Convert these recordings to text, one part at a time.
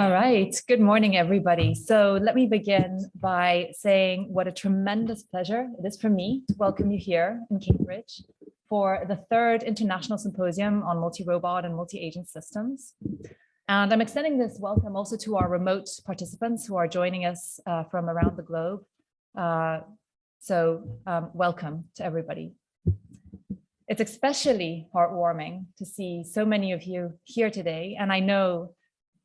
All right, good morning, everybody. So let me begin by saying what a tremendous pleasure it is for me to welcome you here in Cambridge for the third International Symposium on Multi-Robot and Multi-Agent Systems. And I'm extending this welcome also to our remote participants who are joining us from around the globe. Welcome to everybody. It's especially heartwarming to see so many of you here today, and I know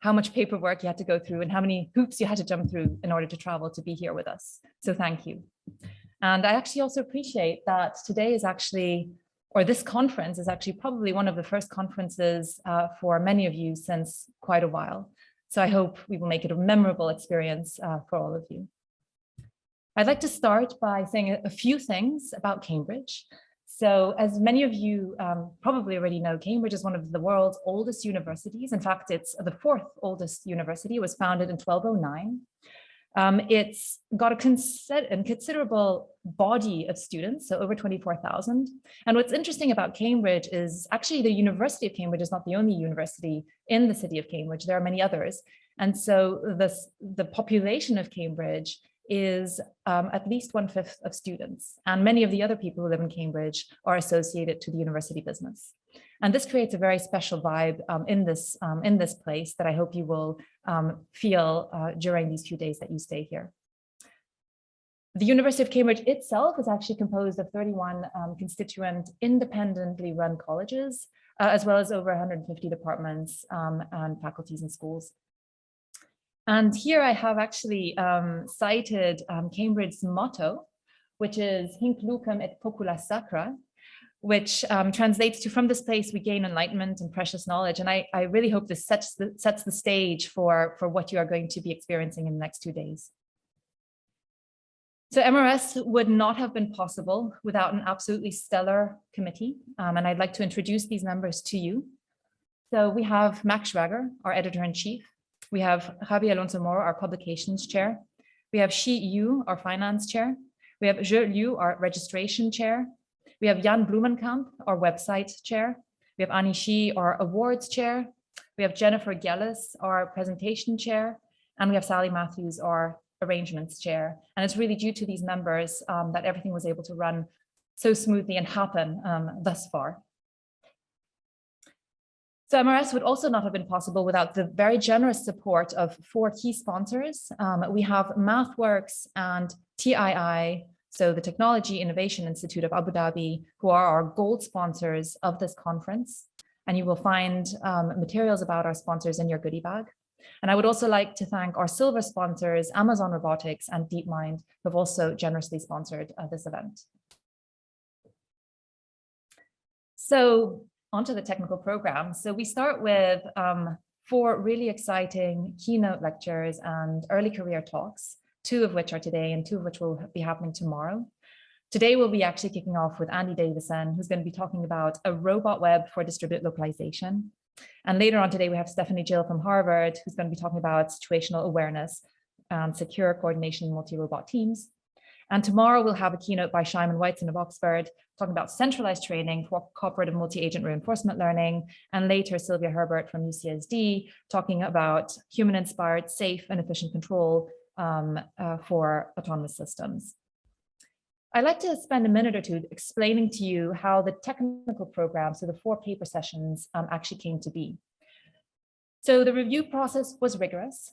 how much paperwork you had to go through and how many hoops you had to jump through in order to travel to be here with us. So thank you. And I actually also appreciate that today is actually, or this conference is actually probably one of the first conferences for many of you since quite a while. So I hope we will make it a memorable experience for all of you. I'd like to start by saying a few things about Cambridge. So as many of you probably already know, Cambridge is one of the world's oldest universities. In fact, it's the fourth oldest university. It was founded in 1209. It's got a considerable body of students, so over 24,000. And what's interesting about Cambridge is actually the University of Cambridge is not the only university in the city of Cambridge. There are many others. And so the population of Cambridge is at least 1/5 of students. And many of the other people who live in Cambridge are associated to the university business. And this creates a very special vibe in this place that I hope you will feel during these few days that you stay here. The University of Cambridge itself is actually composed of 31 constituent independently run colleges, as well as over 150 departments and faculties and schools. And here I have actually cited Cambridge's motto, which is Hinc lucem et pocula sacra, which translates to "from this place we gain enlightenment and precious knowledge." And I really hope this sets the stage for what you are going to be experiencing in the next 2 days. So MRS would not have been possible without an absolutely stellar committee. And I'd like to introduce these members to you. So we have Max Schwager, our editor-in-chief. We have Javi Alonso Moro, our publications chair. We have Shi Yu, our finance chair. We have Zhe Liu, our registration chair. We have Jan Blumenkamp, our website chair. We have Ani Shi, our awards chair. We have Jennifer Gellis, our presentation chair. And we have Sally Matthews, our arrangements chair. And it's really due to these members that everything was able to run so smoothly and happen thus far. So MRS would also not have been possible without the very generous support of 4 key sponsors. We have MathWorks and TII, so the Technology Innovation Institute of Abu Dhabi, who are our gold sponsors of this conference. And you will find materials about our sponsors in your goodie bag. And I would also like to thank our silver sponsors, Amazon Robotics and DeepMind, who have also generously sponsored this event. So, onto the technical program. So we start with 4 really exciting keynote lectures and early career talks, 2 of which are today and 2 of which will be happening tomorrow. Today we'll be actually kicking off with Andy Davison, who's going to be talking about a robot web for distributed localization. And later on today we have Stephanie Jill from Harvard, who's going to be talking about situational awareness and secure coordination in multi-robot teams. And tomorrow we'll have a keynote by Shimon Weitzen of Oxford, talking about centralized training for cooperative multi-agent reinforcement learning. And later, Sylvia Herbert from UCSD, talking about human-inspired, safe and efficient control for autonomous systems. I'd like to spend a minute or two explaining to you how the technical program, so the 4 paper sessions, actually came to be. So the review process was rigorous.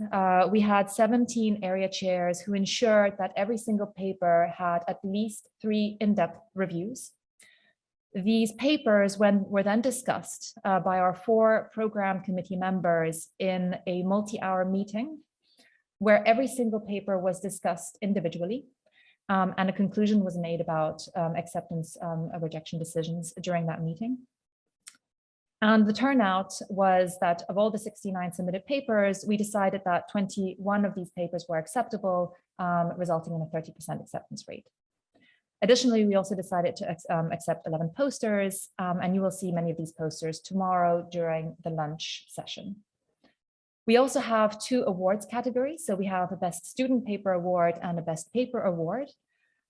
We had 17 area chairs who ensured that every single paper had at least 3 in-depth reviews. These papers were then discussed by our 4 program committee members in a multi-hour meeting where every single paper was discussed individually and a conclusion was made about acceptance of rejection decisions during that meeting. And the turnout was that of all the 69 submitted papers, we decided that 21 of these papers were acceptable, resulting in a 30% acceptance rate. Additionally, we also decided to accept 11 posters, and you will see many of these posters tomorrow during the lunch session. We also have 2 awards categories. So we have a Best Student Paper Award and a Best Paper Award.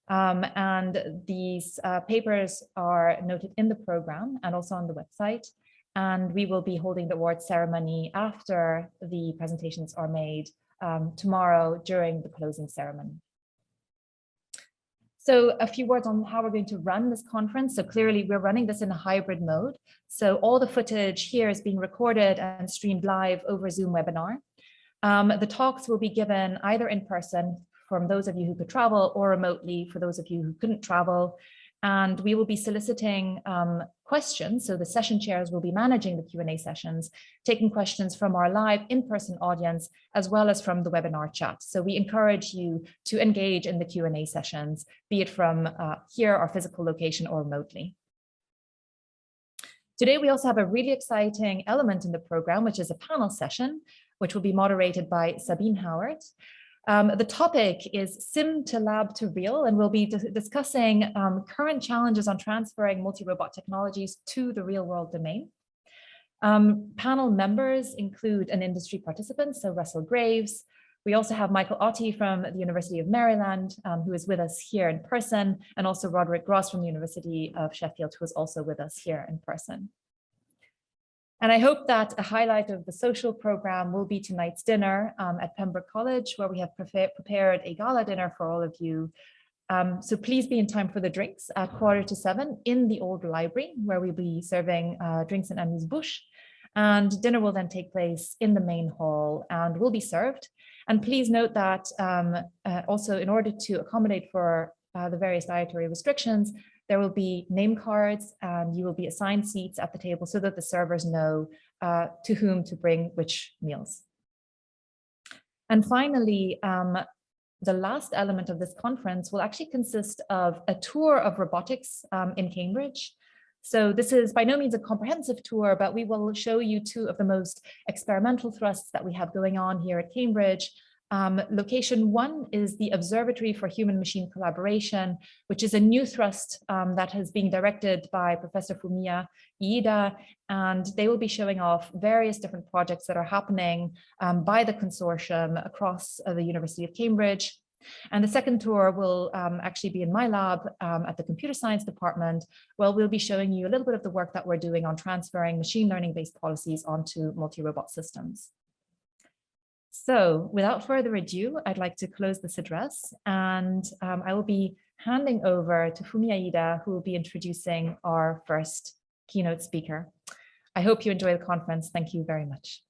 And these papers are noted in the program and also on the website. And we will be holding the award ceremony after the presentations are made tomorrow during the closing ceremony. So a few words on how we're going to run this conference. So clearly we're running this in a hybrid mode. So all the footage here is being recorded and streamed live over a Zoom webinar. The talks will be given either in person from those of you who could travel, or remotely for those of you who couldn't travel. And we will be soliciting questions. So the session chairs will be managing the Q&A sessions, taking questions from our live in-person audience, as well as from the webinar chat. So we encourage you to engage in the Q&A sessions, be it from here, our physical location, or remotely. Today, we also have a really exciting element in the program, which is a panel session, which will be moderated by Sabine Howard. The topic is Sim to Lab to Real, and we'll be discussing current challenges on transferring multi-robot technologies to the real-world domain. Panel members include an industry participant, so Russell Graves. We also have Michael Otte from the University of Maryland, who is with us here in person, and also Roderick Gross from the University of Sheffield, who is also with us here in person. And I hope that a highlight of the social program will be tonight's dinner at Pembroke College, where we have prepared a gala dinner for all of you. So please be in time for the drinks at 6:45 in the old library, where we'll be serving drinks and amuse-bouche. And dinner will then take place in the main hall and will be served. And please note that also, in order to accommodate for the various dietary restrictions, there will be name cards and you will be assigned seats at the table so that the servers know to whom to bring which meals. And finally, the last element of this conference will actually consist of a tour of robotics in Cambridge. So this is by no means a comprehensive tour, but we will show you two of the most experimental thrusts that we have going on here at Cambridge. Location one is the Observatory for Human-Machine Collaboration, which is a new thrust that is being directed by Professor Fumiya Iida, and they will be showing off various different projects that are happening by the consortium across the University of Cambridge. And the second tour will actually be in my lab at the Computer Science Department, where we'll be showing you a little bit of the work that we're doing on transferring machine learning-based policies onto multi-robot systems. So without further ado, I'd like to close this address, and I will be handing over to Fumiya Iida, who will be introducing our first keynote speaker. I hope you enjoy the conference. Thank you very much.